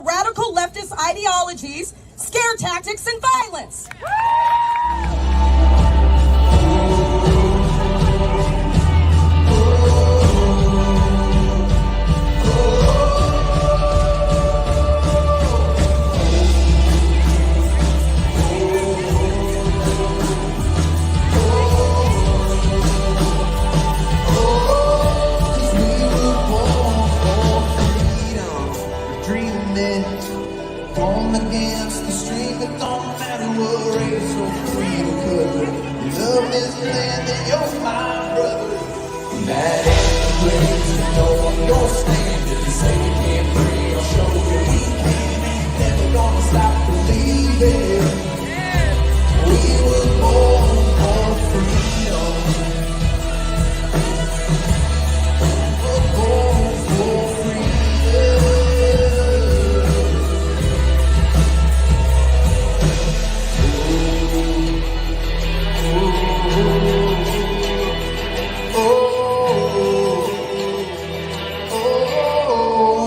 radical leftist ideologies, scare tactics, and violence. Against the stream, it don't matter what race or creed or color. Love this land and you're my brother. That ain't the place to know your stand. If you say you can't breathe, I'll show you we can. Ain't never gonna stop believing. We were born for freedom.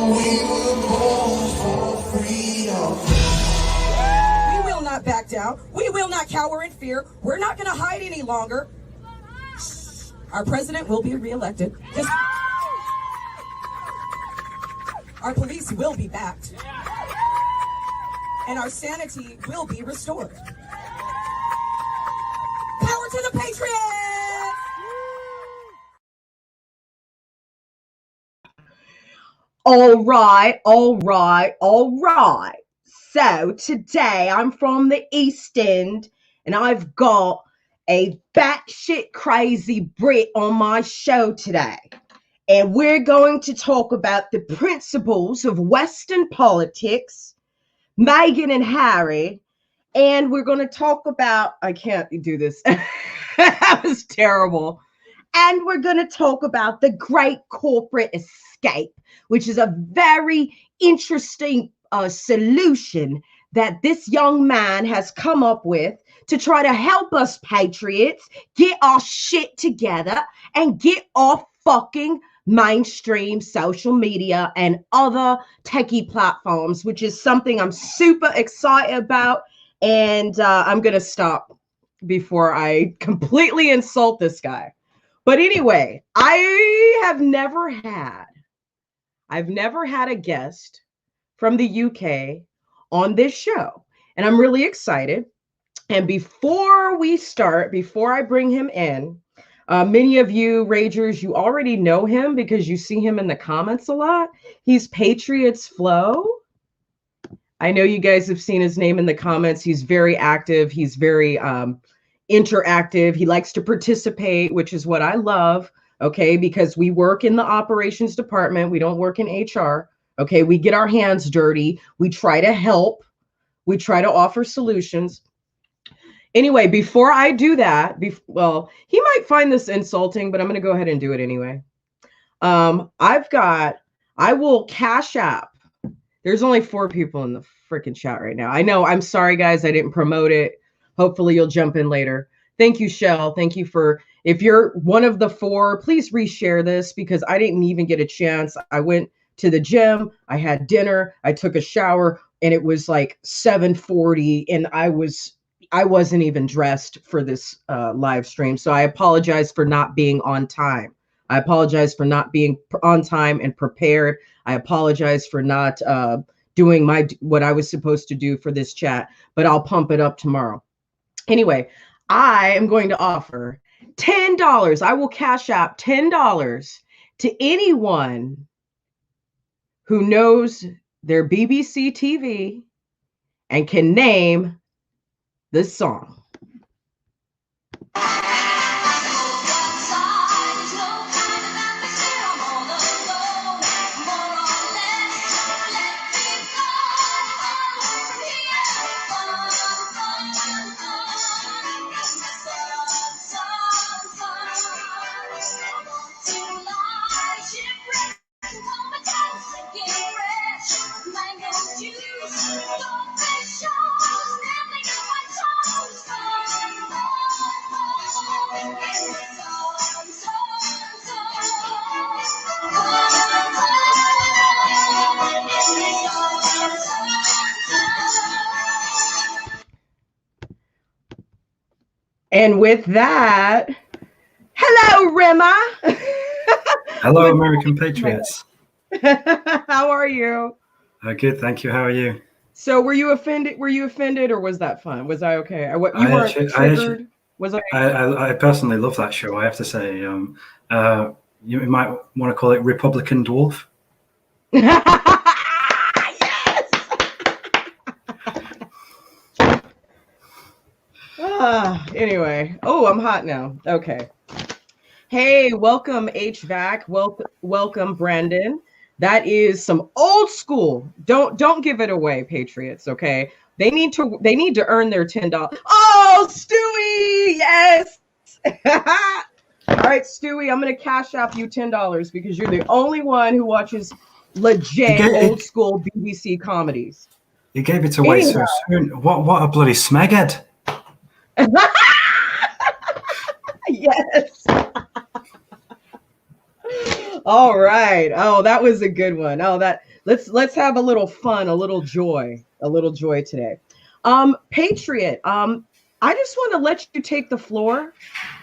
We were born for freedom. Back down. We will not cower in fear. We're not going to hide any longer. Our president will be reelected. Our police will be backed. And our sanity will be restored. Power to the Patriots! All right. So today I'm from the East End and I've got a batshit crazy Brit on my show today. And we're going to talk about the principles of Western politics, Meghan and Harry, and we're going to talk about, I can't do this. That was terrible. And we're going to talk about the great corporate escape, which is a very interesting solution that this young man has come up with to try to help us patriots get our shit together and get off fucking mainstream social media and other techie platforms, which is something I'm super excited about. And I'm going to stop before I completely insult this guy. But anyway, I've never had a guest from the UK on this show, and I'm really excited. And before we start, before I bring him in, many of you Ragers, you already know him because you see him in the comments a lot. He's Patriots Flo. I know you guys have seen his name in the comments. He's very active. He's very interactive. He likes to participate, which is what I love, okay, because we work in the operations department. We don't work in HR. Okay, we get our hands dirty. We try to help. We try to offer solutions. Anyway, before I do that, well, he might find this insulting, but I'm going to go ahead and do it anyway. I will Cash App. There's only 4 people in the freaking chat right now. I know. I'm sorry, guys. I didn't promote it. Hopefully you'll jump in later. Thank you, Shell. Thank you for, if you're one of the 4, please reshare this because I didn't even get a chance. I went to the gym, I had dinner, I took a shower, and it was like 7:40, and I wasn't even dressed for this live stream. So I apologize for not being on time. I apologize for not being on time and prepared. I apologize for not doing what I was supposed to do for this chat, but I'll pump it up tomorrow. Anyway, I am going to offer $10. I will Cash App $10 to anyone who knows their BBC TV and can name this song. And with that, hello, Rima. Hello, American Patriots. How are you? Good, thank you. How are you? So, were you offended? Or was that fun? Was I okay? What you weren't triggered? Was I? I personally love that show. I have to say, you might want to call it Republican Dwarf. Yes. Anyway, I'm hot now. Okay. Hey, welcome HVAC. Welcome Brandon. That is some old school. Don't give it away, Patriots. Okay, they need to earn their $10. Oh, Stewie, yes. All right, Stewie, I'm gonna cash app you $10 because you're the only one who watches legit old school BBC comedies. You gave it away so soon. What a bloody smeghead. Yes. All right. Oh, that was a good one. Oh, let's have a little fun, a little joy today. Patriot, I just want to let you take the floor.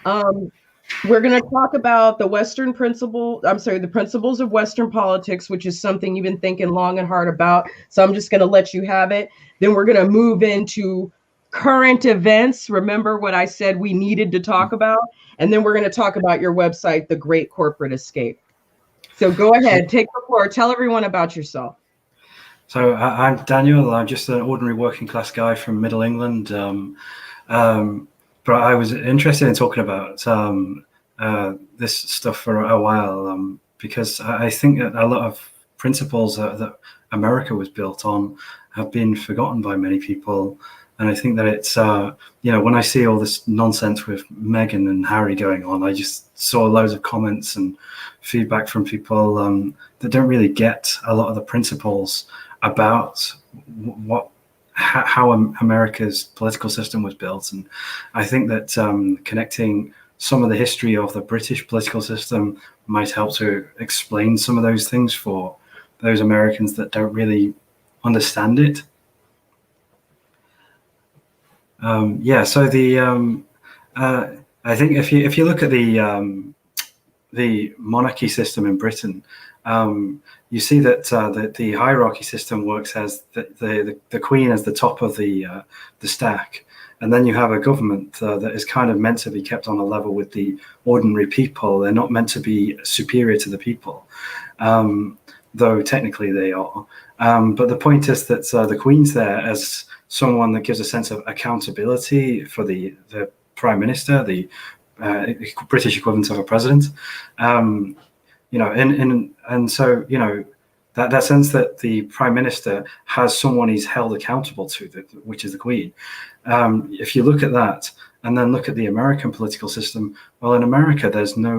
We're going to talk about the the principles of Western politics, which is something you've been thinking long and hard about. So I'm just going to let you have it. Then we're going to move into current events. Remember what I said we needed to talk about? And then we're going to talk about your website, The Great Corporate Escape. So go ahead, take the floor. Tell everyone about yourself. So I'm Daniel. I'm just an ordinary working class guy from Middle England. But I was interested in talking about this stuff for a while because I think that a lot of principles that America was built on have been forgotten by many people. And I think that it's, when I see all this nonsense with Meghan and Harry going on, I just saw loads of comments and feedback from people that don't really get a lot of the principles about how America's political system was built. And I think that connecting some of the history of the British political system might help to explain some of those things for those Americans that don't really understand it. So I think if you look at the monarchy system in Britain, you see that the hierarchy system works as the Queen as the top of the stack, and then you have a government that is kind of meant to be kept on a level with the ordinary people. They're not meant to be superior to the people, though technically they are. But the point is that the Queen's there as someone that gives a sense of accountability for the Prime Minister, the British equivalent of a president. And so that sense that the Prime Minister has someone he's held accountable to, which is the Queen. If you look at that and then look at the American political system, well, in America there's no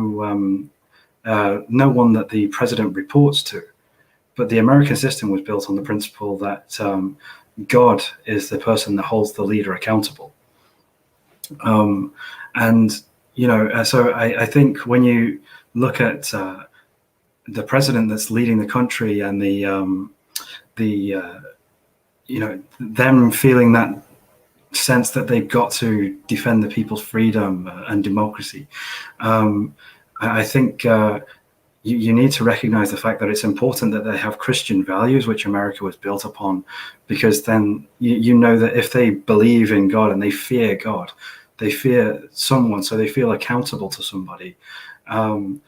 one that the president reports to, but the American system was built on the principle that God is the person that holds the leader accountable. So I think when you look at the president that's leading the country and them feeling that sense that they've got to defend the people's freedom and democracy, I think you need to recognize the fact that it's important that they have Christian values, which America was built upon, because then you know that if they believe in God and they fear God, they fear someone, so they feel accountable to somebody. And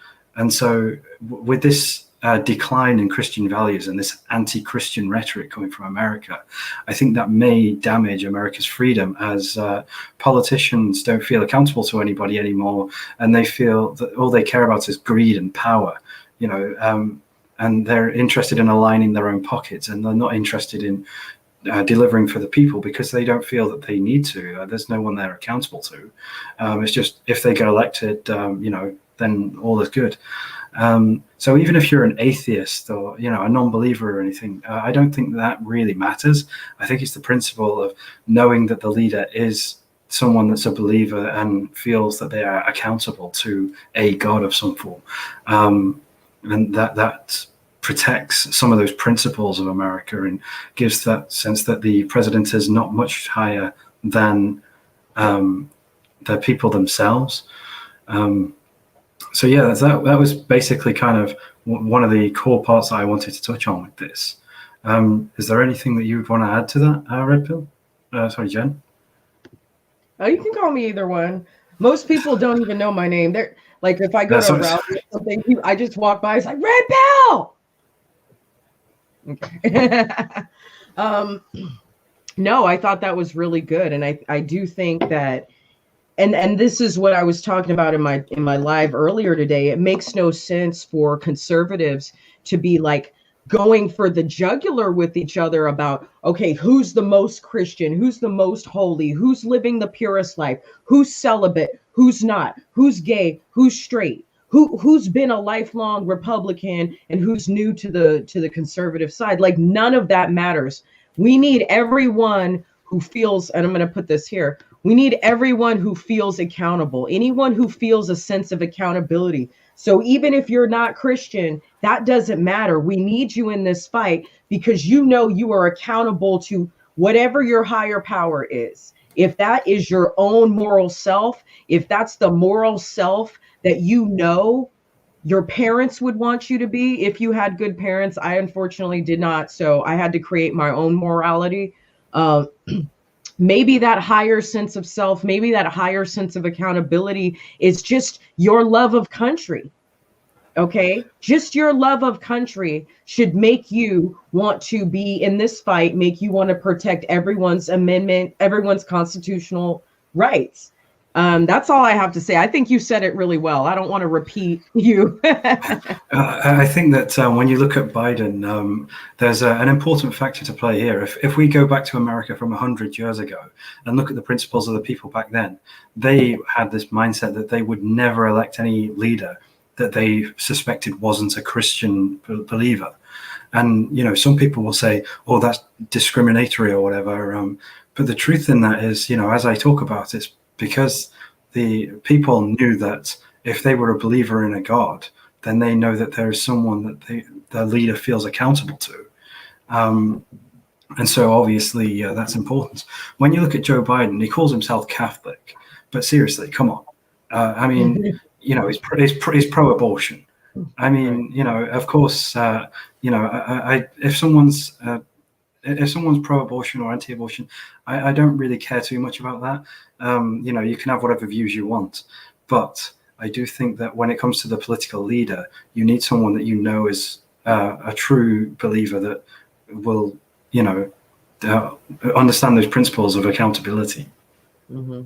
so with this decline in Christian values and this anti-Christian rhetoric coming from America, I think that may damage America's freedom, as politicians don't feel accountable to anybody anymore, and they feel that all they care about is greed and power, and they're interested in aligning their own pockets, and they're not interested in delivering for the people because they don't feel that they need to. There's no one they're accountable to. It's just if they get elected, then all is good. So even if you're an atheist or a non-believer or anything, I don't think that really matters. I think it's the principle of knowing that the leader is someone that's a believer and feels that they are accountable to a God of some form, and that protects some of those principles of America and gives that sense that the president is not much higher than the people themselves. So yeah, that was basically kind of one of the core parts that I wanted to touch on with this. Is there anything that you would want to add to that, Red Pill? Sorry, Jen. Oh, you can call me either one. Most people don't even know my name. They're like, if I go to a rally or something, I just walk by. It's like Red Pill. Okay. No, I thought that was really good, and I do think that, and this is what I was talking about in my live earlier today. It makes no sense for conservatives to be like going for the jugular with each other about, okay, who's the most Christian, who's the most holy, who's living the purest life, who's celibate, who's not, who's gay, who's straight, who's been a lifelong Republican and who's new to the conservative side. Like, none of that matters. We need everyone who feels, and I'm going to put this here, we need everyone who feels accountable, anyone who feels a sense of accountability. So even if you're not Christian, that doesn't matter. We need you in this fight because you know you are accountable to whatever your higher power is. If that is your own moral self, if that's the moral self that you know your parents would want you to be, if you had good parents. I unfortunately did not, so I had to create my own morality. Maybe that higher sense of self, maybe that higher sense of accountability is just your love of country. Okay, just your love of country should make you want to be in this fight, make you want to protect everyone's amendment, everyone's constitutional rights. That's all I have to say. I think you said it really well. I don't want to repeat you. I think that when you look at Biden, there's an important factor to play here. If we go back to America from 100 years ago and look at the principles of the people back then, they had this mindset that they would never elect any leader that they suspected wasn't a Christian believer. And, you know, some people will say, oh, that's discriminatory or whatever. But the truth in that is, you know, as I talk about, it's because the people knew that if they were a believer in a God, then they know that there is someone that the leader feels accountable to. And so obviously that's important. When you look at Joe Biden, he calls himself Catholic, but seriously, come on. I mean, you know, he's pro-abortion. I mean, you know, of course, you know, if someone's pro-abortion or anti-abortion, I don't really care too much about that. You know, you can have whatever views you want, but I do think that when it comes to the political leader, you need someone that you know is a true believer that will, you know, understand those principles of accountability. Mm-hmm.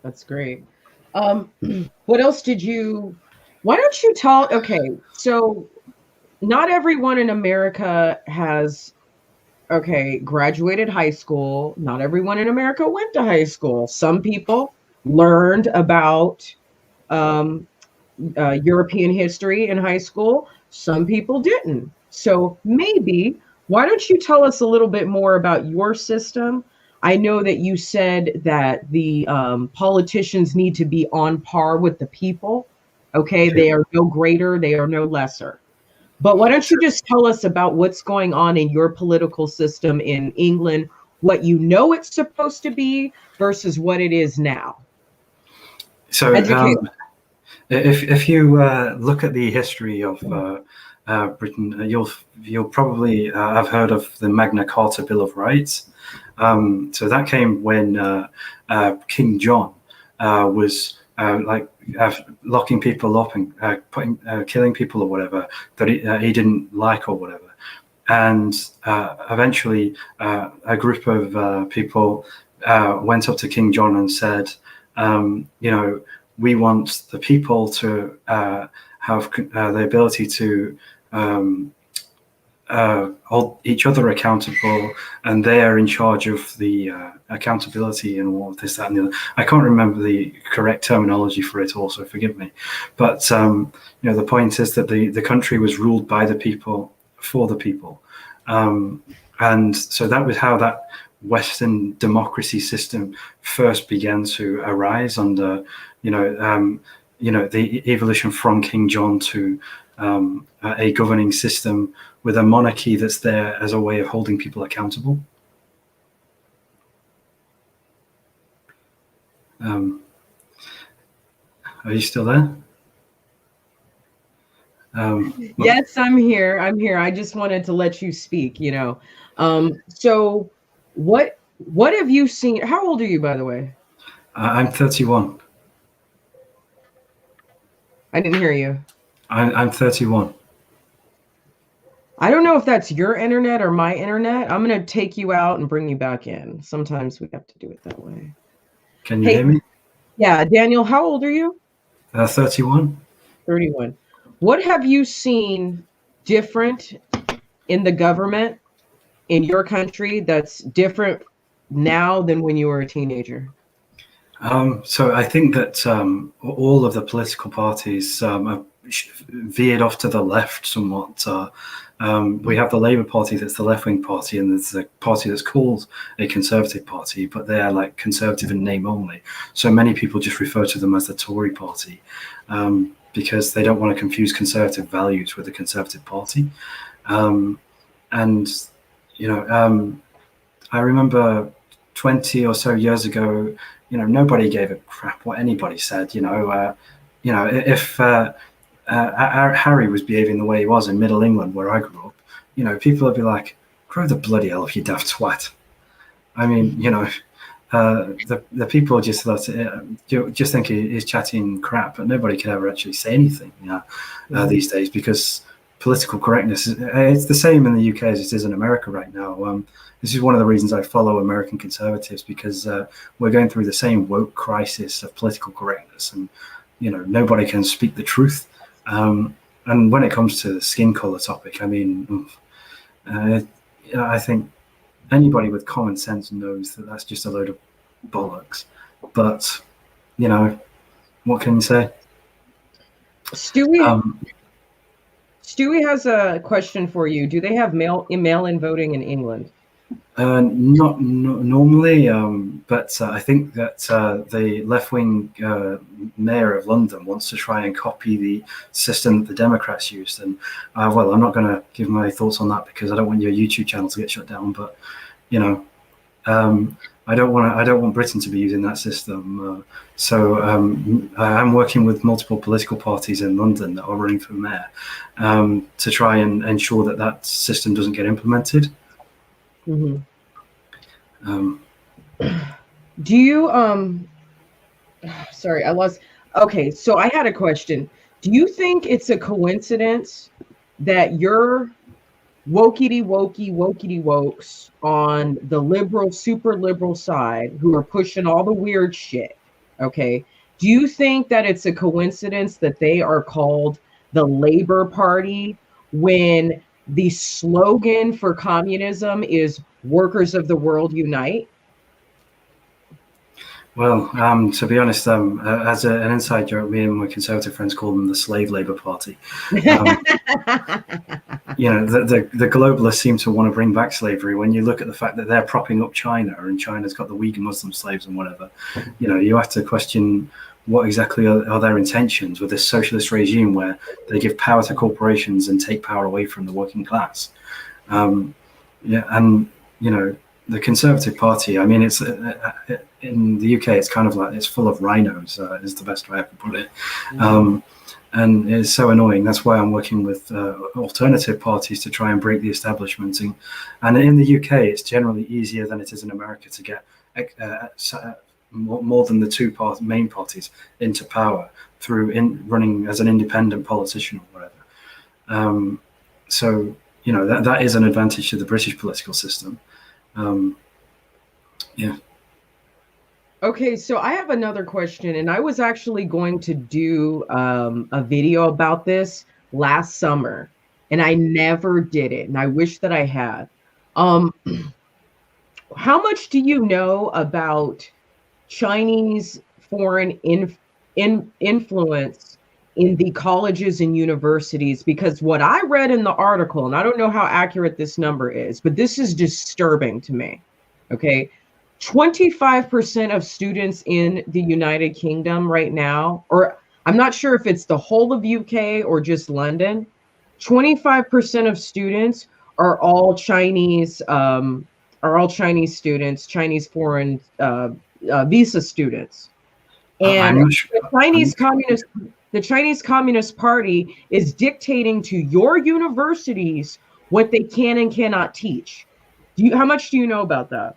That's great. What else why don't you tell, okay, so not everyone in America has, graduated high school. Not everyone in America went to high school. Some people learned about European history in high school. Some people didn't. So maybe, why don't you tell us a little bit more about your system? I know that you said that the politicians need to be on par with the people. Okay, Sure. they are no greater, they are no lesser. But why don't you just tell us about what's going on in your political system in England, what you know it's supposed to be versus what it is now? So if you look at the history of Britain, you'll probably have heard of the Magna Carta Bill of Rights. So that came when King John was locking people up and killing people or whatever that he didn't like or whatever. And eventually a group of people went up to King John and said, you know, we want the people to have the ability to hold each other accountable, and they are in charge of the accountability and all of this, that, and the other. I can't remember the correct terminology for it, also forgive me. But you know, the point is that the country was ruled by the people for the people, and so that was how that Western democracy system first began to arise under, you know, the evolution from King John to a governing system with a monarchy that's there as a way of holding people accountable. Are you still there? Yes, I'm here. I'm here. I just wanted to let you speak, you know. So what have you seen? How old are you, by the way? I'm 31. I didn't hear you. I'm 31. I don't know if that's your internet or my internet. I'm going to take you out and bring you back in. Sometimes we have to do it that way. Can you Hey, hear me? yeah, Daniel, how old are you? 31. 31. What have you seen different in the government in your country that's different now than when you were a teenager? So I think that all of the political parties have veered off to the left somewhat. We have the Labour Party, that's the left-wing party, and there's a party that's called a Conservative Party, but they are like conservative in name only. So many people just refer to them as the Tory Party because they don't want to confuse conservative values with the Conservative Party. And you know, I remember 20 or so years ago, you know, nobody gave a crap what anybody said. If Harry was behaving the way he was in Middle England, where I grew up, you know, people would be like, "Grow the bloody hell up, you daft twat." I mean, you know, the people just just think he's chatting crap, but nobody can ever actually say anything, these days, because political correctness it's the same in the UK as it is in America right now. This is one of the reasons I follow American conservatives, because we're going through the same woke crisis of political correctness, and you know, nobody can speak the truth. And when it comes to the skin color topic, I mean, I think anybody with common sense knows that that's just a load of bollocks. But you know, what can you say? Stewie has a question for you. Do they have mail-in voting in England? Not normally, but I think that the left-wing mayor of London wants to try and copy the system that the Democrats used. And well, I'm not going to give my thoughts on that because I don't want your YouTube channel to get shut down. But you know, I don't want Britain to be using that system. So I'm working with multiple political parties in London that are running for mayor to try and ensure that that system doesn't get implemented. Mm-hmm. Do you sorry, I lost. Okay, so I had a question. Do you think it's a coincidence that your wokey wokes on the liberal, super liberal side, who are pushing all the weird shit, okay, do you think that it's a coincidence that they are called the Labor Party when the slogan for communism is "Workers of the World Unite"? Well, to be honest, as an inside joke, me and my conservative friends call them the Slave Labour Party. You know, the globalists seem to want to bring back slavery. When you look at the fact that they're propping up China, and China's got the Uyghur Muslim slaves and whatever, you know, you have to question what exactly are their intentions with this socialist regime where they give power to corporations and take power away from the working class. Yeah, and you know, the Conservative Party, I mean, it's in the UK, it's kind of like it's full of rhinos, is the best way I can put it. And it's so annoying. That's why I'm working with alternative parties to try and break the establishment. And in the UK, it's generally easier than it is in America to get more than the two main parties into power through running as an independent politician or whatever. So, you know, that is an advantage to the British political system. Yeah. Okay, so I have another question, and I was actually going to do a video about this last summer, and I never did it, and I wish that I had. How much do you know about Chinese foreign influence in the colleges and universities? Because what I read in the article, and I don't know how accurate this number is, but this is disturbing to me, okay? 25% of students in the United Kingdom right now, or I'm not sure if it's the whole of UK or just London, 25% of students are all Chinese students, Chinese foreign visa students. I'm And not sure. the Chinese Communist Party is dictating to your universities what they can and cannot teach. How much do you know about that?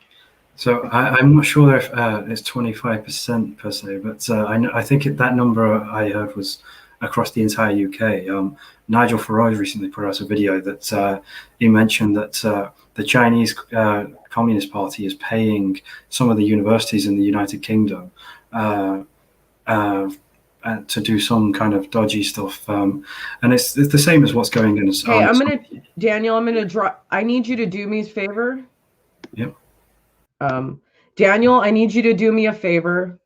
So I'm not sure if it's 25% per se, but I think that number I heard was across the entire UK. Nigel Farage recently put out a video that he mentioned that the Chinese Communist Party is paying some of the universities in the United Kingdom to do some kind of dodgy stuff, and it's the same as what's going on. Hey, Daniel, I need you to do me a favor. Yep. Daniel, I need you to do me a favor.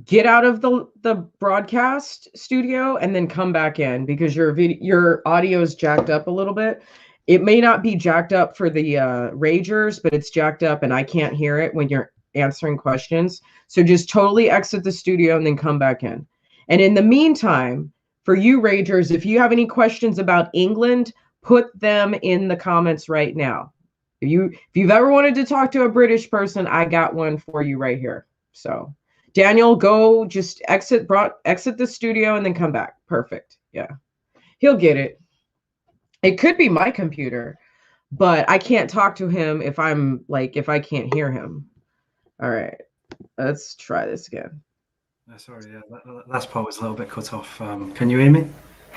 Get out of the broadcast studio and then come back in, because your audio is jacked up a little bit. It may not be jacked up for the ragers, but it's jacked up and I can't hear it when you're answering questions. So just totally exit the studio and then come back in. And in the meantime, for you ragers, if you have any questions about England, put them in the comments right now. If you've ever wanted to talk to a British person, I got one for you right here. So Daniel, go just exit the studio and then come back. Perfect. Yeah. He'll get it. It could be my computer, but I can't talk to him if I can't hear him. All right. Let's try this again. Sorry, yeah, that last part was a little bit cut off. Can you hear me?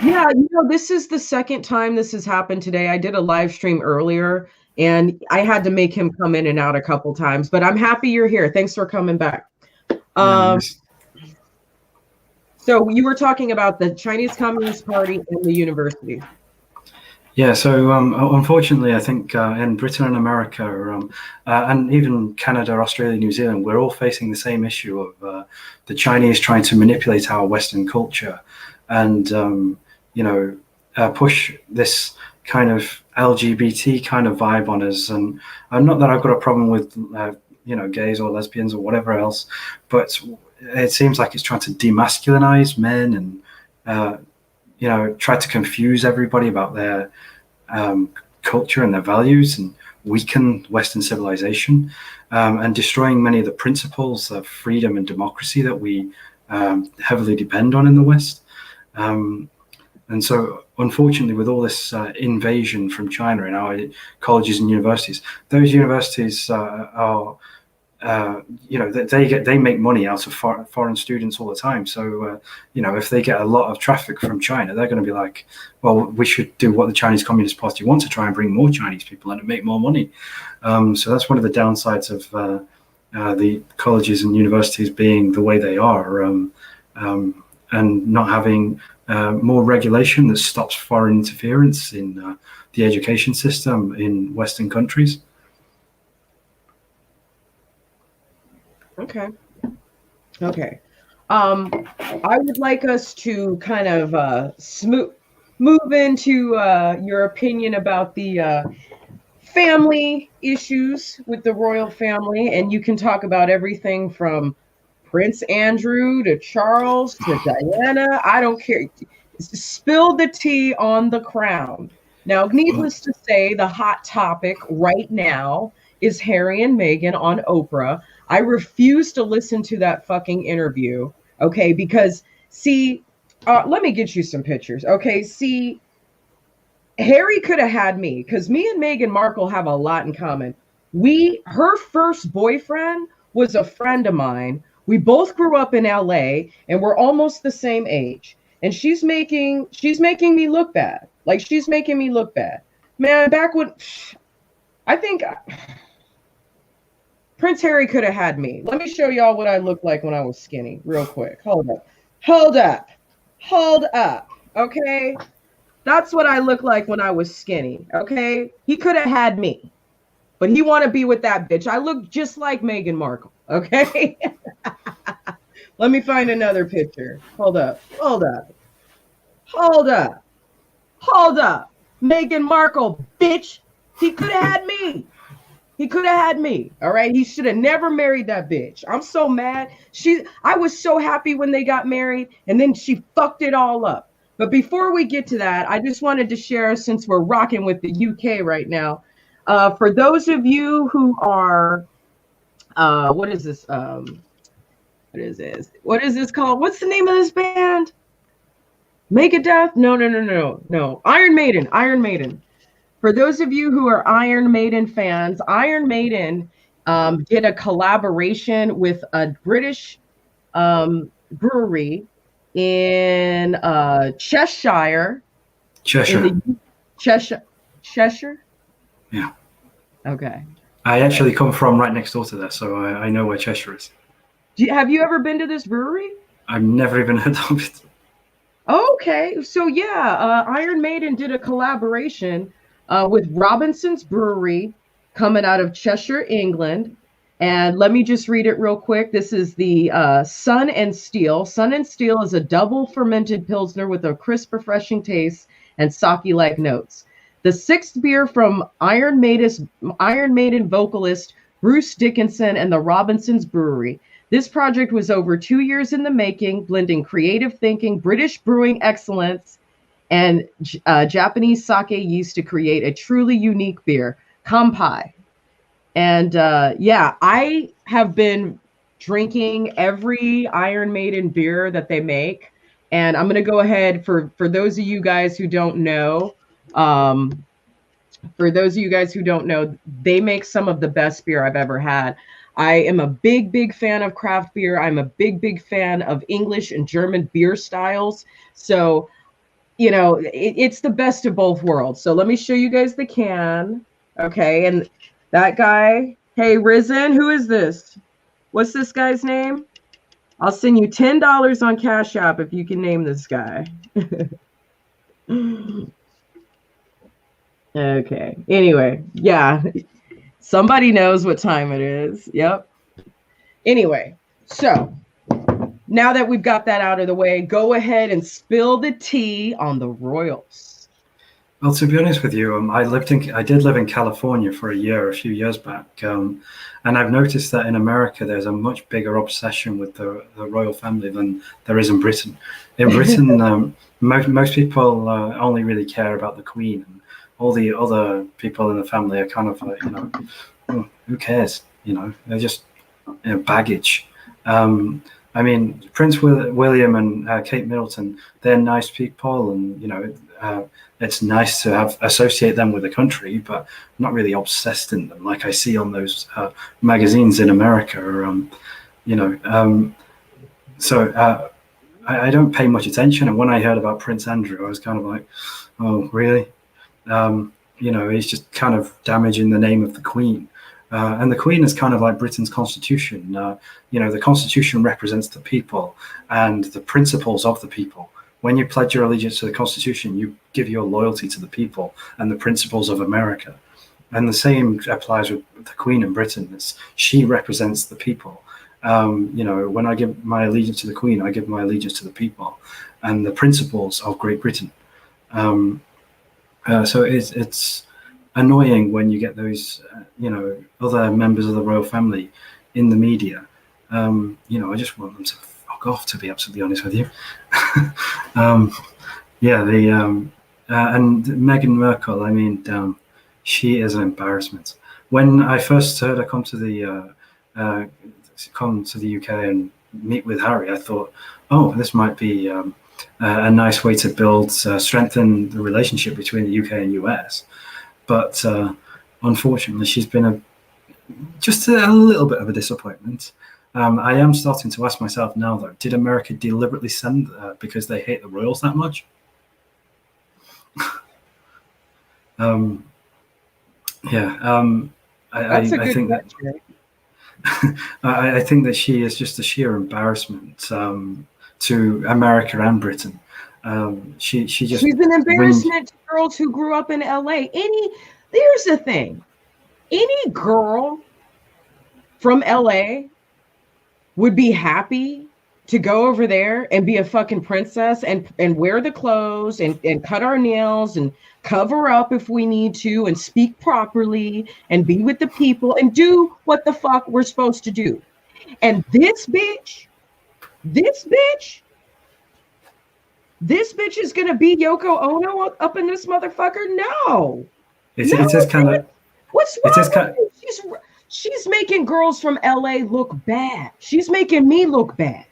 Yeah, this is the second time this has happened today. I did a live stream earlier and I had to make him come in and out a couple times, but I'm happy you're here. Thanks for coming back. So you were talking about the Chinese Communist Party and the university. Yeah, so unfortunately, I think in Britain and America, and even Canada, Australia, New Zealand, we're all facing the same issue of the Chinese trying to manipulate our Western culture and, push this kind of LGBT kind of vibe on us. And not that I've got a problem with, gays or lesbians or whatever else, but it seems like it's trying to demasculinize men and, try to confuse everybody about their culture and their values and weaken Western civilization, and destroying many of the principles of freedom and democracy that we heavily depend on in the West. And so, unfortunately, with all this invasion from China in our colleges and universities, those universities are they make money out of foreign students all the time. So, if they get a lot of traffic from China, they're going to be like, well, we should do what the Chinese Communist Party wants to try and bring more Chinese people in and make more money. So that's one of the downsides of the colleges and universities being the way they are, and not having more regulation that stops foreign interference in the education system in Western countries. Okay. I would like us to kind of move into your opinion about the family issues with the royal family, and you can talk about everything from Prince Andrew to Charles to Diana. I don't care. Spill the tea on the crown. Now, needless to say, the hot topic right now is Harry and Meghan on Oprah. I refuse to listen to that fucking interview, okay? Because, see, let me get you some pictures, okay? See, Harry could have had me, because me and Meghan Markle have a lot in common. Her first boyfriend was a friend of mine. We both grew up in LA, and we're almost the same age. And she's making me look bad. Like, she's making me look bad. Man, back when, I think Prince Harry could have had me. Let me show y'all what I looked like when I was skinny real quick. Hold up. Okay. That's what I looked like when I was skinny. Okay. He could have had me, but he want to be with that bitch. I look just like Meghan Markle. Okay. Let me find another picture. Hold up. Meghan Markle, bitch. He could have had me. All right. He should have never married that bitch. I'm so mad. I was so happy when they got married, and then she fucked it all up. But before we get to that, I just wanted to share, since we're rocking with the UK right now, for those of you who are, what is this? What is this? What is this called? What's the name of this band? Megadeth? No. Iron Maiden. Iron Maiden. For those of you who are Iron Maiden fans, Iron Maiden did a collaboration with a British brewery in Cheshire. Cheshire. In the Cheshire? Yeah. Okay. I actually come from right next door to there, so I know where Cheshire is. Have you ever been to this brewery? I've never even heard of it. Okay, so yeah, Iron Maiden did a collaboration with Robinson's Brewery coming out of Cheshire, England. And let me just read it real quick. This is the Sun and Steel. Sun and Steel is a double fermented Pilsner with a crisp, refreshing taste and sake-like notes. The sixth beer from Iron Maiden vocalist Bruce Dickinson and the Robinson's Brewery. This project was over 2 years in the making, blending creative thinking, British brewing excellence, and Japanese sake yeast to create a truly unique beer, Kampai. And yeah, I have been drinking every Iron Maiden beer that they make. And I'm going to go ahead for those of you guys who don't know, they make some of the best beer I've ever had. I am a big fan of craft beer. I'm a big fan of English and German beer styles. So, you know, it's the best of both worlds. So let me show you guys the can. Okay. And that guy, hey, Risen, who is this? What's this guy's name? I'll send you $10 on Cash App if you can name this guy. Okay. Anyway, yeah. Somebody knows what time it is. Yep. Anyway, so now that we've got that out of the way, go ahead and spill the tea on the Royals. Well, to be honest with you, I did live in California for a few years back, and I've noticed that in America there's a much bigger obsession with the royal family than there is in Britain. In Britain, most people only really care about the Queen, and all the other people in the family are kind of like, who cares? They're just baggage. I mean, Prince William and Kate Middleton, they're nice people, and it's nice to associate them with the country, but I'm not really obsessed in them like I see on those magazines in America. So I don't pay much attention. And when I heard about Prince Andrew, I was kind of like, oh, really? He's just kind of damaging the name of the Queen. And the Queen is kind of like Britain's constitution. The constitution represents the people and the principles of the people. When you pledge your allegiance to the constitution, you give your loyalty to the people and the principles of America. And the same applies with the Queen in Britain. She represents the people. When I give my allegiance to the Queen, I give my allegiance to the people and the principles of Great Britain. So it's annoying when you get those, other members of the royal family in the media. I just want them to fuck off, to be absolutely honest with you. And Meghan Markle, I mean, she is an embarrassment. When I first heard her come to the UK and meet with Harry, I thought, oh, this might be a nice way to strengthen the relationship between the UK and US. But unfortunately, she's been just a little bit of a disappointment. I am starting to ask myself now, though, did America deliberately send because they hate the royals that much? I think that I think that she is just a sheer embarrassment to America and Britain. She's an embarrassment to girls who grew up in LA. Here's the thing. Any girl from LA would be happy to go over there and be a fucking princess and wear the clothes and cut our nails and cover up if we need to and speak properly and be with the people and do what the fuck we're supposed to do. And this bitch is gonna be Yoko Ono up in this motherfucker? No. It is kind of. What's wrong with you? She's making making girls from LA look bad. She's making me look bad.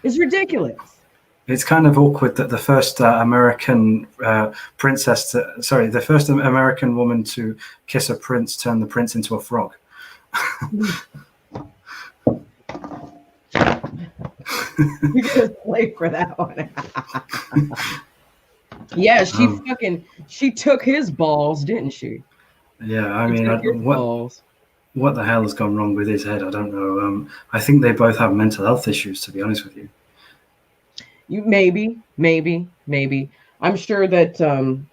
It's ridiculous. It's kind of awkward that the first American the first American woman to kiss a prince turned the prince into a frog. You gotta play for that one. Yeah, she took his balls, didn't she? Yeah, I mean, what the hell has gone wrong with his head? I don't know. I think they both have mental health issues, to be honest with you. Maybe. I'm sure that on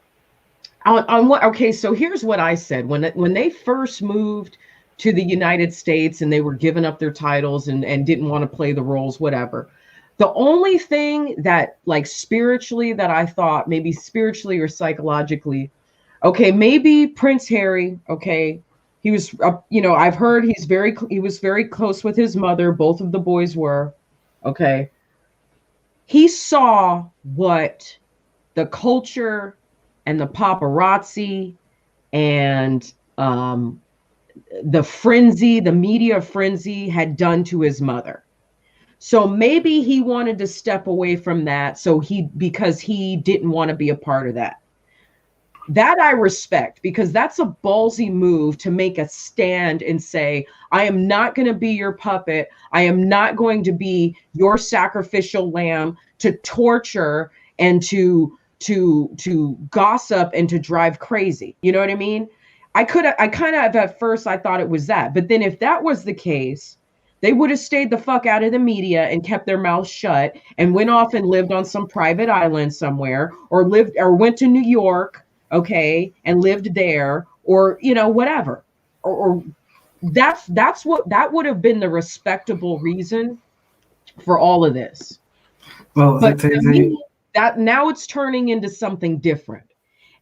what. Okay, so here's what I said when they first moved to the United States and they were giving up their titles and didn't want to play the roles, whatever. The only thing that, like, spiritually, that I thought, maybe spiritually or psychologically, okay, maybe Prince Harry, okay, he was, I've heard he was very close with his mother. Both of the boys were, okay. He saw what the culture and the paparazzi and the frenzy, the media frenzy had done to his mother. So maybe he wanted to step away from that. Because he didn't want to be a part of that. That I respect, because that's a ballsy move to make a stand and say, I am not going to be your puppet. I am not going to be your sacrificial lamb to torture and to gossip and to drive crazy. You know what I mean? I kind of at first I thought it was that. But then if that was the case, they would have stayed the fuck out of the media and kept their mouths shut and went off and lived on some private island somewhere, or went to New York, okay, and lived there, or whatever. Or that would have been the respectable reason for all of this. Well, but that now it's turning into something different.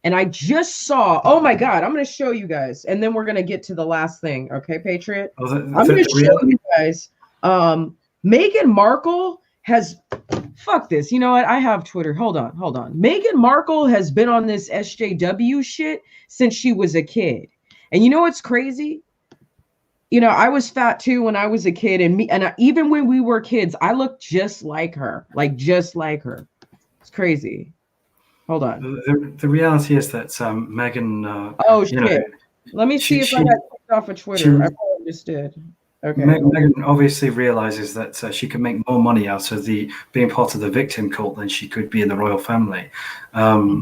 And I just saw, oh my God, I'm going to show you guys. And then we're going to get to the last thing. Okay, Patriot? I'm going to show you guys. Meghan Markle has, fuck this. You know what? I have Twitter. Hold on. Meghan Markle has been on this SJW shit since she was a kid. And you know what's crazy? I was fat too when I was a kid. And even when we were kids, I looked just like her. Just like her. It's crazy. Hold on. The reality is that Meghan. Oh shit! Let me see if I got kicked off of Twitter. I probably just did. Okay. Meghan obviously realizes that she can make more money out of being part of the victim cult than she could be in the royal family. The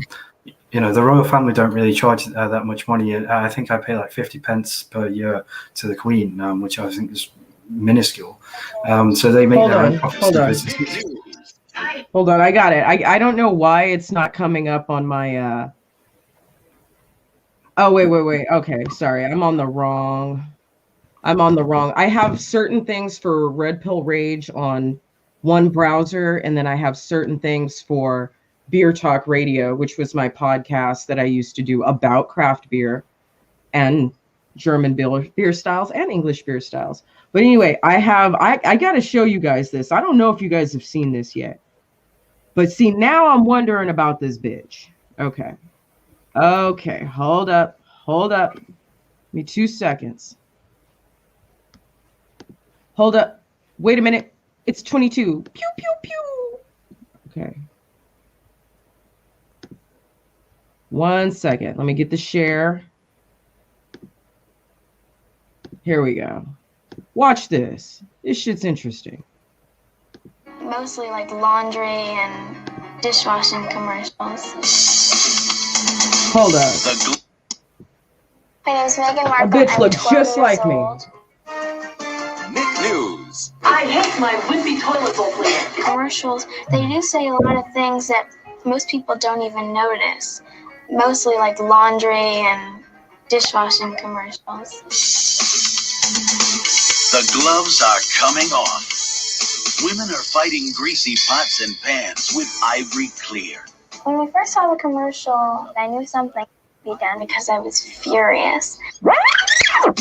royal family don't really charge that much money. I think I pay like 50 pence per year to the Queen, which I think is minuscule. So they make their own profits. Hold on, I got it. I don't know why it's not coming up on my Oh, wait. Okay, sorry. I'm on the wrong. I have certain things for Red Pill Rage on one browser, and then I have certain things for Beer Talk Radio, which was my podcast that I used to do about craft beer and German beer styles and English beer styles. But anyway, I got to show you guys this. I don't know if you guys have seen this yet. But see, now I'm wondering about this bitch. Okay, hold up. Give me 2 seconds. Hold up. Wait a minute. It's 22. Pew, pew, pew. Okay. 1 second. Let me get the share. Here we go. Watch this. This shit's interesting. Mostly like laundry and dishwashing commercials. Hold up. My name is Meghan Markle. A bitch looks just like me. Nick News. I hate my wimpy toilet bowl cleaner. Commercials, they do say a lot of things that most people don't even notice. Mostly like laundry and dishwashing commercials. The gloves are coming off. Women are fighting greasy pots and pans with Ivory Clear. When we first saw the commercial, I knew something would be done because I was furious.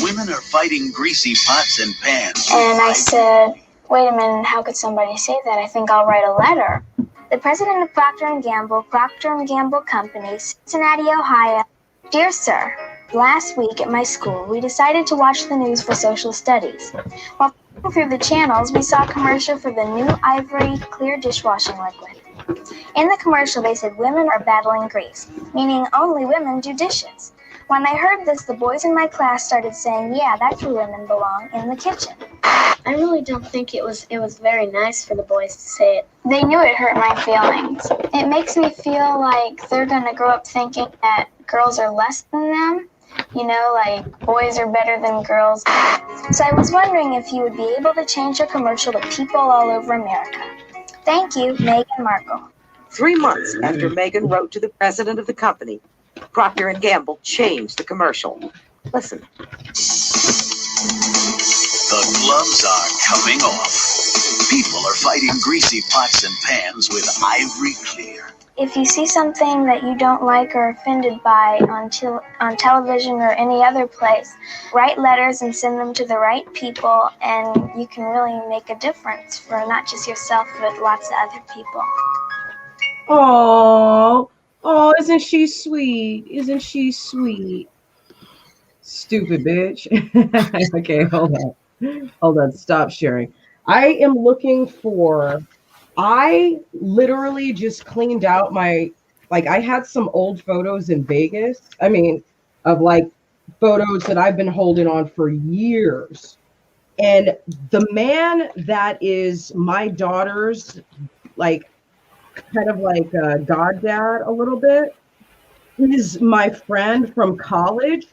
Women are fighting greasy pots and pans. And I said, wait a minute, how could somebody say that? I think I'll write a letter. The president of Procter & Gamble Company, Cincinnati, Ohio. Dear sir, Last week at my school, we decided to watch the news for social studies. While flipping through the channels, we saw a commercial for the new Ivory Clear dishwashing liquid. In the commercial, they said women are battling grease, meaning only women do dishes. When I heard this, the boys in my class started saying, yeah, that's where women belong, in the kitchen. I really don't think it was very nice for the boys to say it. They knew it hurt my feelings. It makes me feel like they're going to grow up thinking that girls are less than them. You know, like boys are better than girls. So I was wondering if you would be able to change your commercial to people all over America. Thank you, Meghan Markle. 3 months after Meghan wrote to the president of the company, Procter & Gamble changed the commercial. Listen. The gloves are coming off. People are fighting greasy pots and pans with Ivory Clear. If you see something that you don't like or are offended by on television or any other place, write letters and send them to the right people, and you can really make a difference for not just yourself, but lots of other people. Oh, isn't she sweet? Isn't she sweet? Stupid bitch. Okay, hold on. Stop sharing. I am looking for. I literally just cleaned out I had some old photos in Vegas. I mean, of like photos that I've been holding on for years. And the man that is my daughter's, like, kind of like a goddad a little bit, is my friend from college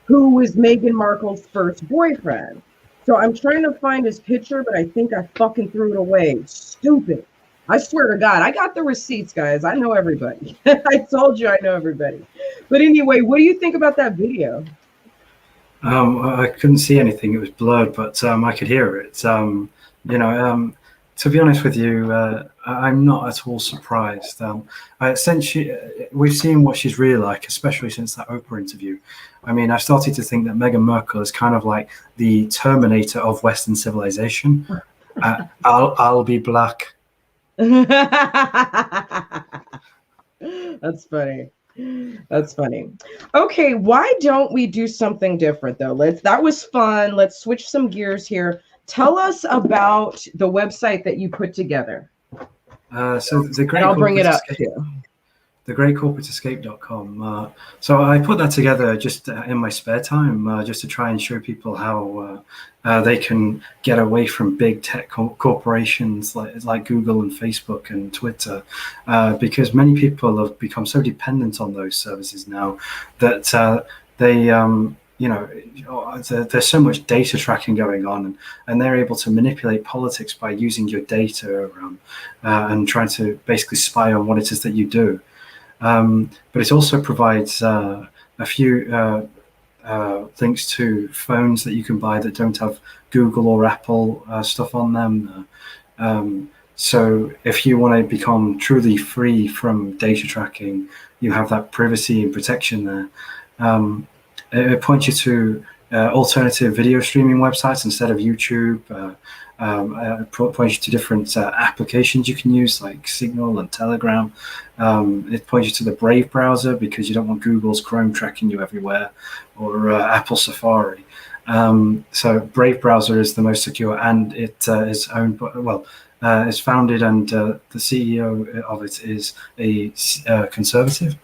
who was Meghan Markle's first boyfriend. So I'm trying to find his picture, but I think I fucking threw it away. Stupid. I swear to God, I got the receipts, guys. I know everybody. I told you I know everybody. But anyway, what do you think about that video? I couldn't see anything. It was blurred, but I could hear it. To be honest with you, I'm not at all surprised. We've seen what she's really like, especially since that Oprah interview. I mean, I've started to think that Meghan Markle is kind of like the Terminator of Western civilization. I'll be black. That's funny. That's funny. Okay, why don't we do something different though? That was fun. Let's switch some gears here. Tell us about the website that you put together. I'll bring it up too. thegreatcorporateescape.com. So I put that together just in my spare time, just to try and show people how they can get away from big tech corporations like Google and Facebook and Twitter, because many people have become so dependent on those services now that there's so much data tracking going on, and they're able to manipulate politics by using your data and trying to basically spy on what it is that you do. But it also provides a few links to phones that you can buy that don't have Google or Apple stuff on them. So if you want to become truly free from data tracking, you have that privacy and protection there. It points you to alternative video streaming websites instead of YouTube. Points you to different applications you can use, like Signal and Telegram. It points you to the Brave browser because you don't want Google's Chrome tracking you everywhere, or Apple Safari. So Brave browser is the most secure, and it is owned by, it's founded, and the CEO of it is a conservative.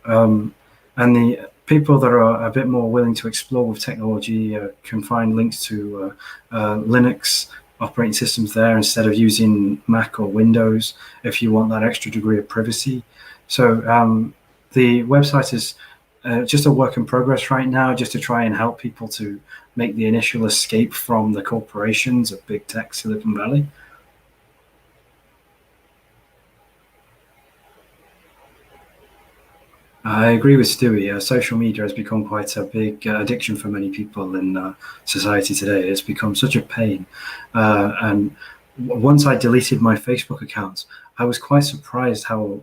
And the people that are a bit more willing to explore with technology can find links to Linux operating systems there instead of using Mac or Windows if you want that extra degree of privacy. So the website is just a work in progress right now, just to try and help people to make the initial escape from the corporations of big tech Silicon Valley. I agree with Stewie. Social media has become quite a big addiction for many people in society today. It's become such a pain. And once I deleted my Facebook account, I was quite surprised how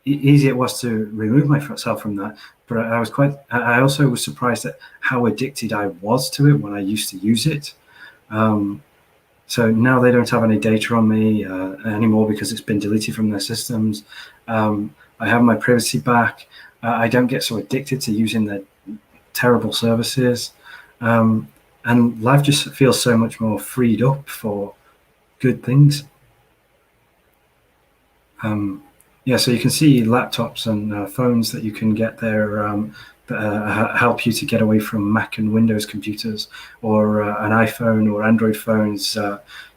easy it was to remove myself from that. But I also was surprised at how addicted I was to it when I used to use it. So now they don't have any data on me anymore because it's been deleted from their systems. I have my privacy back. I don't get so addicted to using their terrible services. And life just feels so much more freed up for good things. Yeah, so you can see laptops and phones that you can get there that help you to get away from Mac and Windows computers, or an iPhone or Android phones.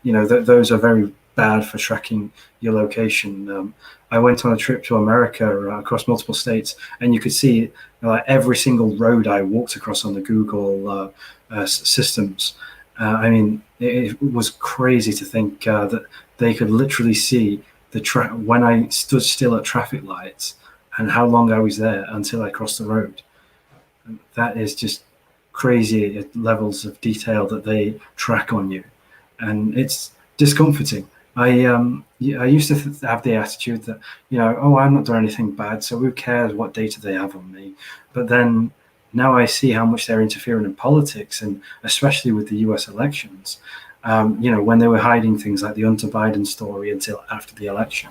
Those are very bad for tracking your location. I went on a trip to America across multiple states, and you could see every single road I walked across on the Google systems. I mean, it was crazy to think that they could literally see when I stood still at traffic lights and how long I was there until I crossed the road. And that is just crazy levels of detail that they track on you, and it's discomforting. I used to have the attitude that, I'm not doing anything bad, so who cares what data they have on me? But then now I see how much they're interfering in politics, and especially with the US elections. When they were hiding things like the Hunter Biden story until after the election.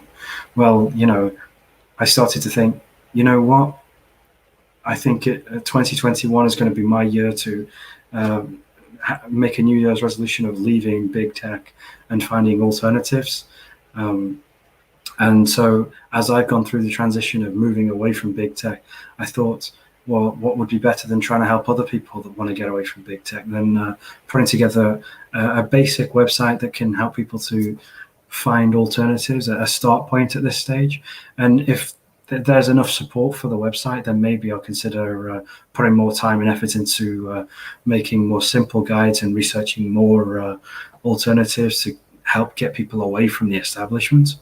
Well, I started to think, you know what? I think 2021 is going to be my year to make a New Year's resolution of leaving big tech and finding alternatives. And so as I've gone through the transition of moving away from big tech, I thought, well, what would be better than trying to help other people that want to get away from big tech than putting together a basic website that can help people to find alternatives at a start point at this stage. And if there's enough support for the website, then maybe I'll consider putting more time and effort into making more simple guides and researching more alternatives to help get people away from the establishment.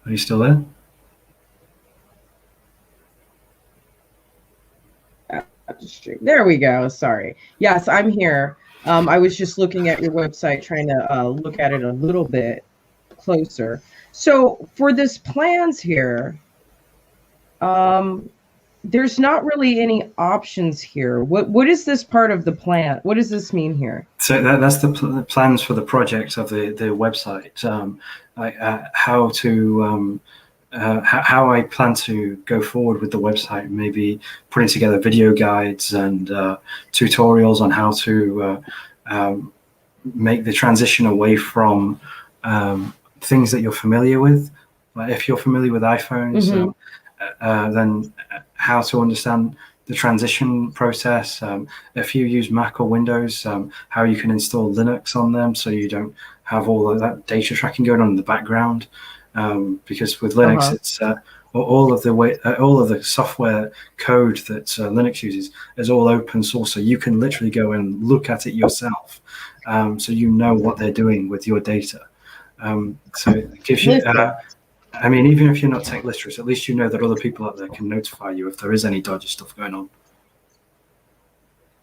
Are you still there? There we go. Sorry. Yes, I'm here. I was just looking at your website, trying to look at it a little bit closer. So for this plans here, there's not really any options here. What is this part of the plan? What does this mean here? So that's the plans for the project of the website. How I plan to go forward with the website, maybe putting together video guides and tutorials on how to make the transition away from things that you're familiar with. Like if you're familiar with iPhones, then how to understand the transition process. If you use Mac or Windows, how you can install Linux on them so you don't have all of that data tracking going on in the background. Because with Linux, it's all of the software code that Linux uses is all open source, so you can literally go and look at it yourself, so you know what they're doing with your data. So it gives you. I mean, even if you're not tech literate, at least you know that other people out there can notify you if there is any dodgy stuff going on.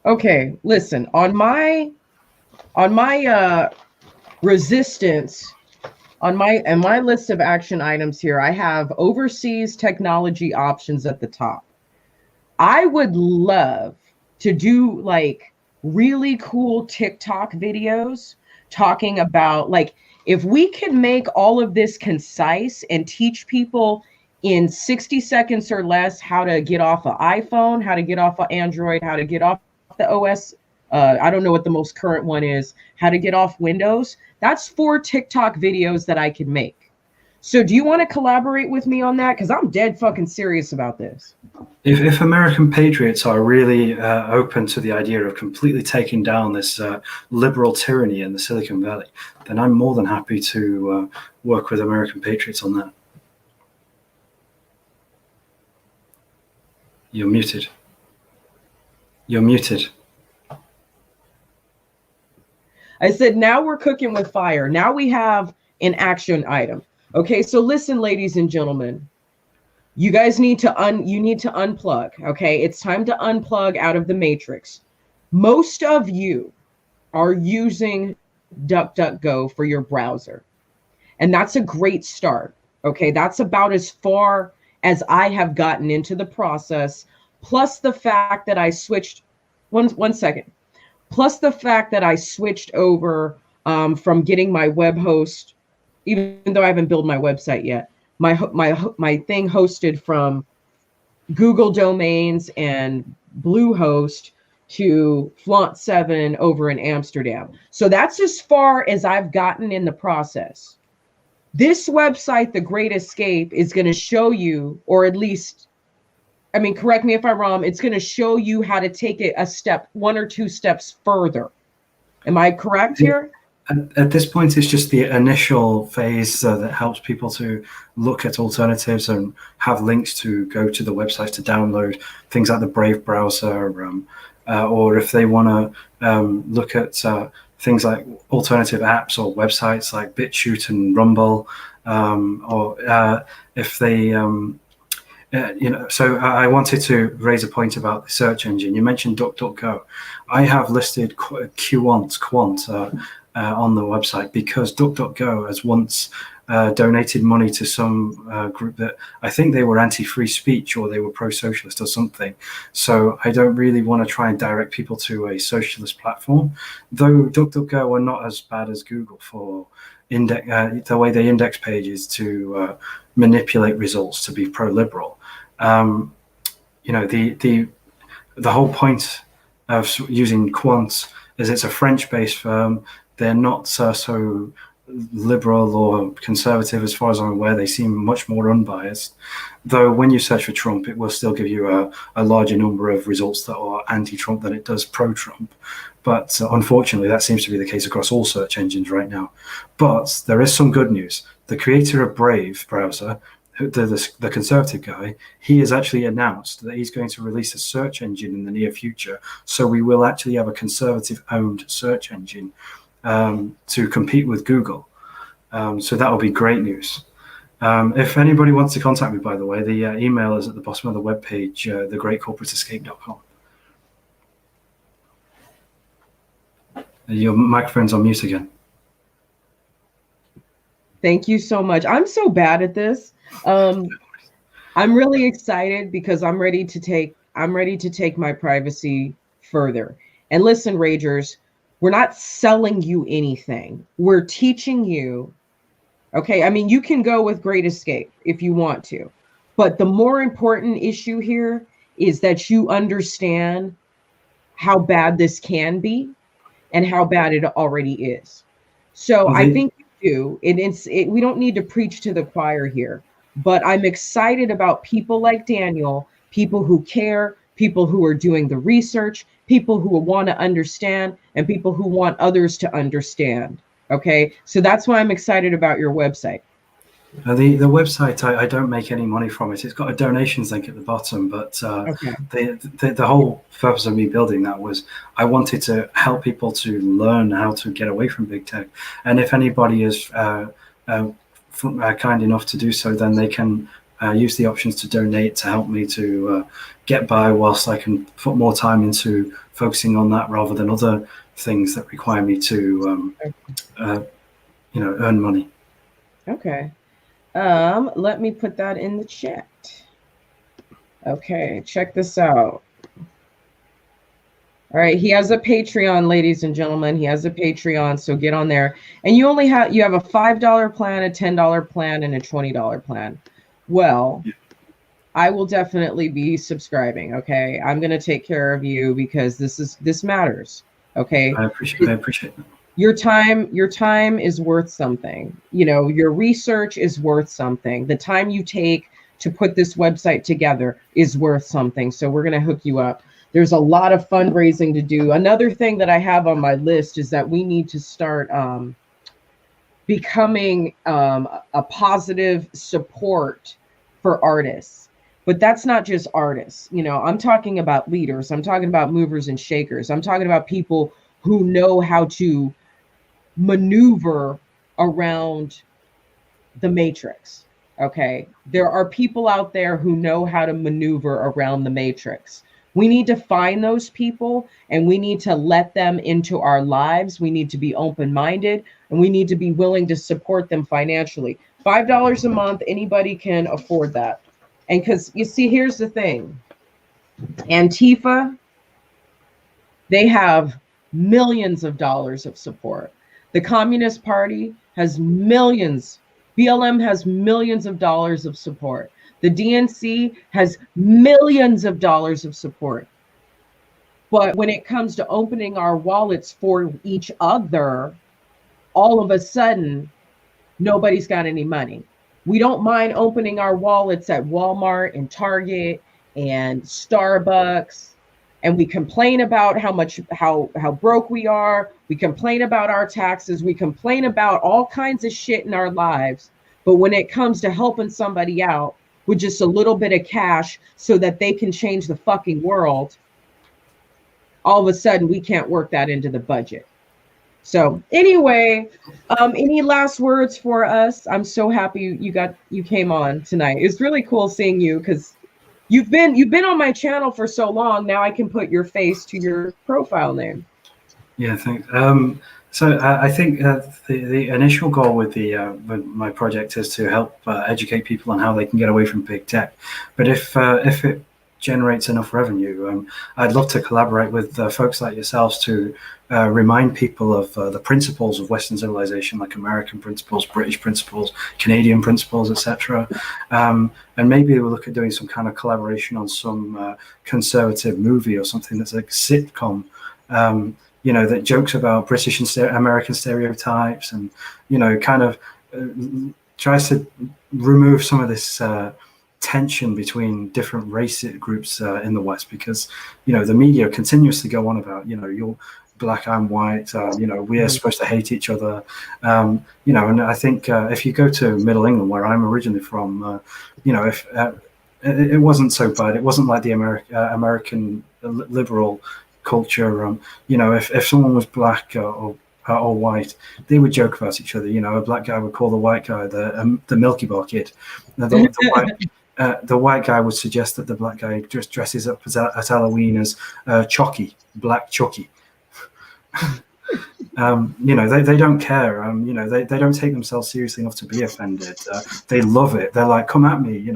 Okay, listen, on my resistance. On my list of action items here, I have overseas technology options at the top. I would love to do like really cool TikTok videos talking about, like, if we can make all of this concise and teach people in 60 seconds or less how to get off an iPhone, how to get off of Android, how to get off the OS. I don't know what the most current one is, how to get off Windows. That's 4 TikTok videos that I can make. So do you want to collaborate with me on that? Because I'm dead fucking serious about this. If American patriots are really open to the idea of completely taking down this liberal tyranny in the Silicon Valley, then I'm more than happy to work with American patriots on that. You're muted. You're muted. I said, now we're cooking with fire. Now we have an action item. Okay, so listen, ladies and gentlemen, you guys need to unplug. Okay, it's time to unplug out of the matrix. Most of you are using DuckDuckGo for your browser, and that's a great start. Okay, that's about as far as I have gotten into the process. Plus the fact that I switched. One second. Plus the fact that I switched over from getting my web host even though I haven't built my website yet. My thing hosted from Google domains and Bluehost to Flaunt 7 over in Amsterdam. So that's as far as I've gotten in the process. This website, The Great Escape, is going to show you, or at least, I mean, correct me if I'm wrong, it's going to show you how to take it a step, 1 or 2 steps further. Am I correct here? At this point, it's just the initial phase that helps people to look at alternatives and have links to go to the websites to download things like the Brave browser, or if they want to look at things like alternative apps or websites like BitChute and Rumble, or if they, so I wanted to raise a point about the search engine. You mentioned DuckDuckGo. I have listed Quant on the website because DuckDuckGo has once donated money to some group that I think they were anti-free speech or they were pro-socialist or something. So I don't really want to try and direct people to a socialist platform, though DuckDuckGo are not as bad as Google for the way they index pages to manipulate results to be pro-liberal. The whole point of using Quant is it's a French-based firm. They're not so liberal or conservative as far as I'm aware. They seem much more unbiased. Though when you search for Trump, it will still give you a larger number of results that are anti-Trump than it does pro-Trump. But unfortunately, that seems to be the case across all search engines right now. But there is some good news. The creator of Brave browser, the conservative guy, he has actually announced that he's going to release a search engine in the near future. So we will actually have a conservative-owned search engine to compete with Google. So that will be great news. If anybody wants to contact me, by the way, the email is at the bottom of the webpage, thegreatcorporateescape.com. Your microphone's on mute again. Thank you so much. I'm so bad at this. I'm really excited because I'm ready to take my privacy further. And listen, Ragers, we're not selling you anything. We're teaching you. Okay, I mean, you can go with Great Escape if you want to, but the more important issue here is that you understand how bad this can be and how bad it already is. So I think you do. We don't need to preach to the choir here, but I'm excited about people like Daniel, people who care, people who are doing the research, people who want to understand, and people who want others to understand. Okay, so that's why I'm excited about your website. The website, I don't make any money from it. It's got a donations link at the bottom, but Okay. the whole purpose of me building that was I wanted to help people to learn how to get away from big tech. And if anybody is kind enough to do so, then they can use the options to donate to help me to get by whilst I can put more time into focusing on that rather than other things that require me to earn money. Okay. Let me put that in the chat. Okay, check this out. All right, he has a Patreon, ladies and gentlemen. He has a Patreon, so get on there. And you have a $5 plan, a $10 plan, and a $20 plan. Well, yeah. I will definitely be subscribing. Okay, I'm gonna take care of you because this matters. Okay, I appreciate that. Your time is worth something. Your research is worth something. The time you take to put this website together is worth something. So we're going to hook you up. There's a lot of fundraising to do. Another thing that I have on my list is that we need to start becoming a positive support for artists. But that's not just artists. I'm talking about leaders. I'm talking about movers and shakers. I'm talking about people who know how to maneuver around the matrix. Okay, there are people out there who know how to maneuver around the matrix. We need to find those people and we need to let them into our lives. We need to be open-minded and we need to be willing to support them financially. $5 a month, anybody can afford that. And because you see, here's the thing. Antifa, they have millions of dollars of support. The Communist Party has millions. BLM has millions of dollars of support. The DNC has millions of dollars of support. But when it comes to opening our wallets for each other, all of a sudden, nobody's got any money. We don't mind opening our wallets at Walmart and Target and Starbucks, and we complain about how broke we are. We complain about our taxes. We complain about all kinds of shit in our lives. But when it comes to helping somebody out with just a little bit of cash so that they can change the fucking world, all of a sudden we can't work that into the budget. So anyway, any last words for us? I'm so happy you came on tonight. It's really cool seeing you because you've been on my channel for so long. Now I can put your face to your profile name. Yeah, thanks. So I think the initial goal with my project is to help educate people on how they can get away from big tech. But if it generates enough revenue, I'd love to collaborate with folks like yourselves to remind people of the principles of Western civilization, like American principles, British principles, Canadian principles, etc. And maybe we'll look at doing some kind of collaboration on some conservative movie or something that's like sitcom, that jokes about British and American stereotypes and, kind of tries to remove some of this tension between different race groups in the West, because the media continuously go on about you're black, I'm white, we are supposed to hate each other, and I think if you go to Middle England, where I'm originally from, if it wasn't so bad. It wasn't like the American liberal culture. If someone was black or white, they would joke about each other. A black guy would call the white guy the Milky Bar kid. The white guy would suggest that the black guy just dresses up at Halloween as Chucky, Black Chucky. They don't care. They don't take themselves seriously enough to be offended. They love it. They're like, come at me.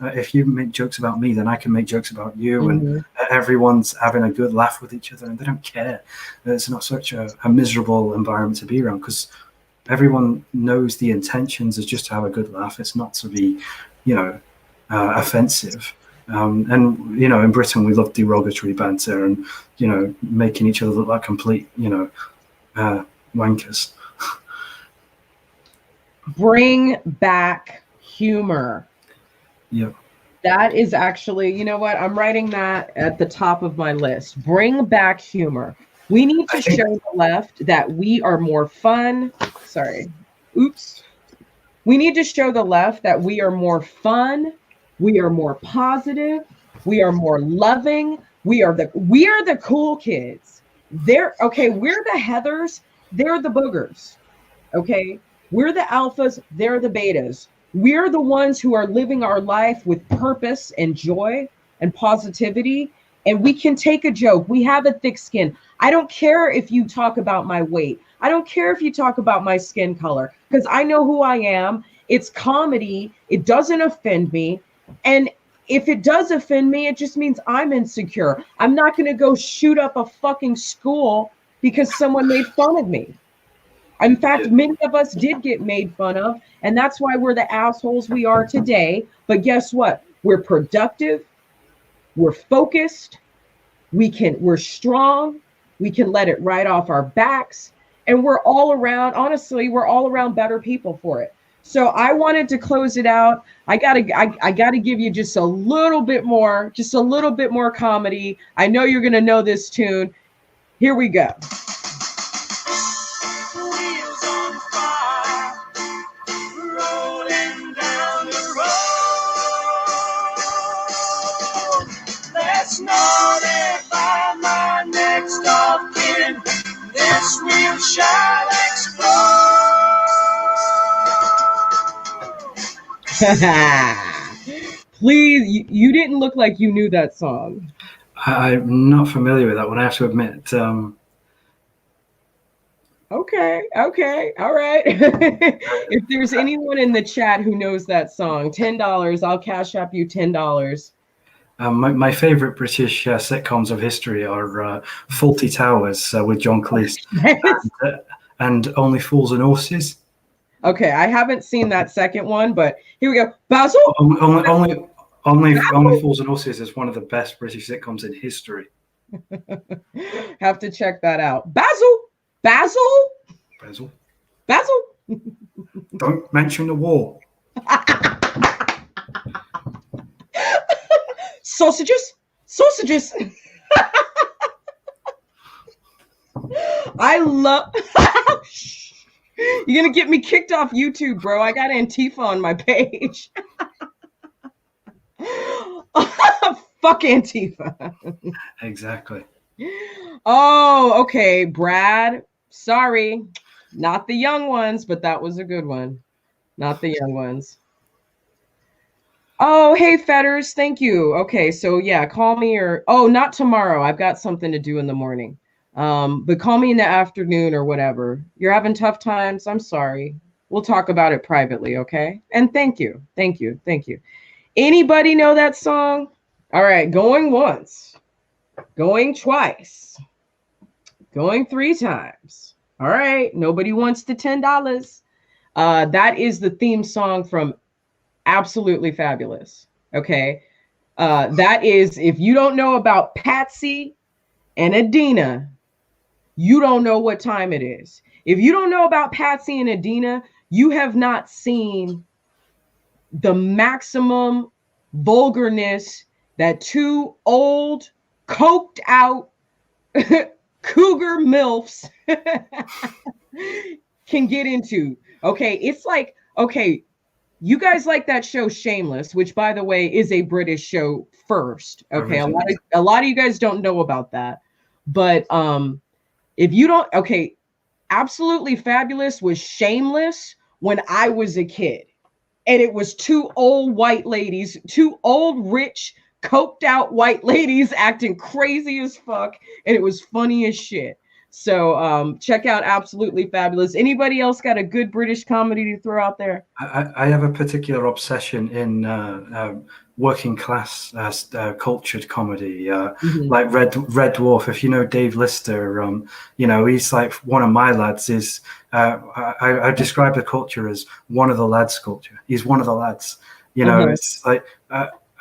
If you make jokes about me, then I can make jokes about you. Mm-hmm. And everyone's having a good laugh with each other, and they don't care. It's not such a miserable environment to be around, because everyone knows the intentions is just to have a good laugh. It's not to be, offensive. And in Britain we love derogatory banter and making each other look like complete wankers. Bring back humor. Yep. That is actually, you know what, I'm writing that at the top of my list. Bring back humor. We need to show the left that we are more fun. We need to show the left that we are more fun. We are more positive. We are more loving. We are the cool kids. We're the Heathers. They're the boogers. Okay. We're the alphas. They're the betas. We're the ones who are living our life with purpose and joy and positivity. And we can take a joke. We have a thick skin. I don't care if you talk about my weight. I don't care if you talk about my skin color, because I know who I am. It's comedy. It doesn't offend me. And if it does offend me, it just means I'm insecure. I'm not going to go shoot up a fucking school because someone made fun of me. In fact, many of us did get made fun of, and that's why we're the assholes we are today. But guess what? We're productive. We're focused. We're strong. We can let it right off our backs. And we're all around better people for it. So I wanted to close it out. I gotta give you just a little bit more comedy. I know you're gonna know this tune. Here we go. Wheels on fire, rolling down the road. Let's notify my next of kin. This wheel shall explode. Please, you didn't look like you knew that song. I'm not familiar with that one, I have to admit. Okay, all right. If there's anyone in the chat who knows that song, $10, I'll cash up you $10. My favorite British sitcoms of history are Fawlty Towers with John Cleese and Only Fools and Horses. Okay, I haven't seen that second one, but here we go. Basil? Only Fools and Horses is one of the best British sitcoms in history. Have to check that out. Basil? Basil? Basil. Basil? Don't mention the war. Sausages? Sausages. I love. You're gonna get me kicked off YouTube, bro. I got Antifa on my page. Fuck Antifa. Exactly. Oh, okay, Brad. Sorry, not the young ones, but that was a good one. Not the young ones. Oh, hey, Fetters. Thank you. Okay, so yeah, call me or not tomorrow. I've got something to do in the morning. But call me in the afternoon or whatever. You're having tough times. I'm sorry. We'll talk about it privately, okay? And thank you. Thank you. Thank you. Anybody know that song? All right, going once, going twice, going 3 times. All right, nobody wants the $10. That is the theme song from Absolutely Fabulous. Okay. That is, if you don't know about Patsy and Adina, you don't know what time it is. If you don't know about Patsy and Adina, you have not seen the maximum vulgarness that 2 old, coked out cougar MILFs can get into. Okay. It's like, okay, you guys like that show Shameless, which by the way is a British show first. Okay. A lot of you guys don't know about that. But if you don't, okay, Absolutely Fabulous was Shameless when I was a kid. And it was 2 old white ladies, 2 old, rich, coked out white ladies acting crazy as fuck. And it was funny as shit. So check out Absolutely Fabulous. Anybody else got a good British comedy to throw out there? I have a particular obsession in working class cultured comedy, like Red Dwarf. If you know Dave Lister, you know, he's like one of my lads. Is I describe the culture as one of the lads culture. He's one of the lads. You know, it's like.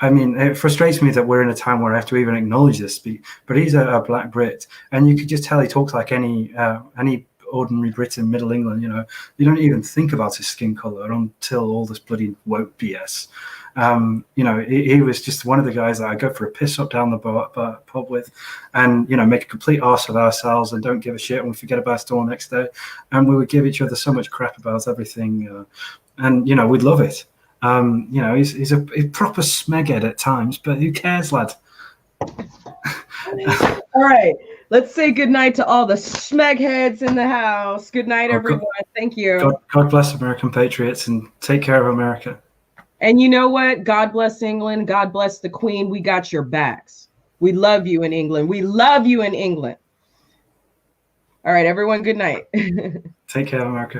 I mean, it frustrates me that we're in a time where I have to even acknowledge this, but he's a black Brit, and you could just tell he talks like any ordinary Brit in Middle England. You know, you don't even think about his skin color until all this bloody woke BS. You know, he was just one of the guys that I go for a piss up down the pub with, and you know, make a complete arse of ourselves and don't give a shit, and we forget about it all the next day, and we would give each other so much crap about everything, and you know, we'd love it. You know, he's a proper smeghead at times, but who cares, lad? All right, let's say goodnight to all the smegheads in the house. Good night, everyone. Thank you. God bless American patriots and take care of America. And you know what? God bless England. God bless the Queen. We got your backs. We love you in England. We love you in England. All right, everyone, good night. Take care, America.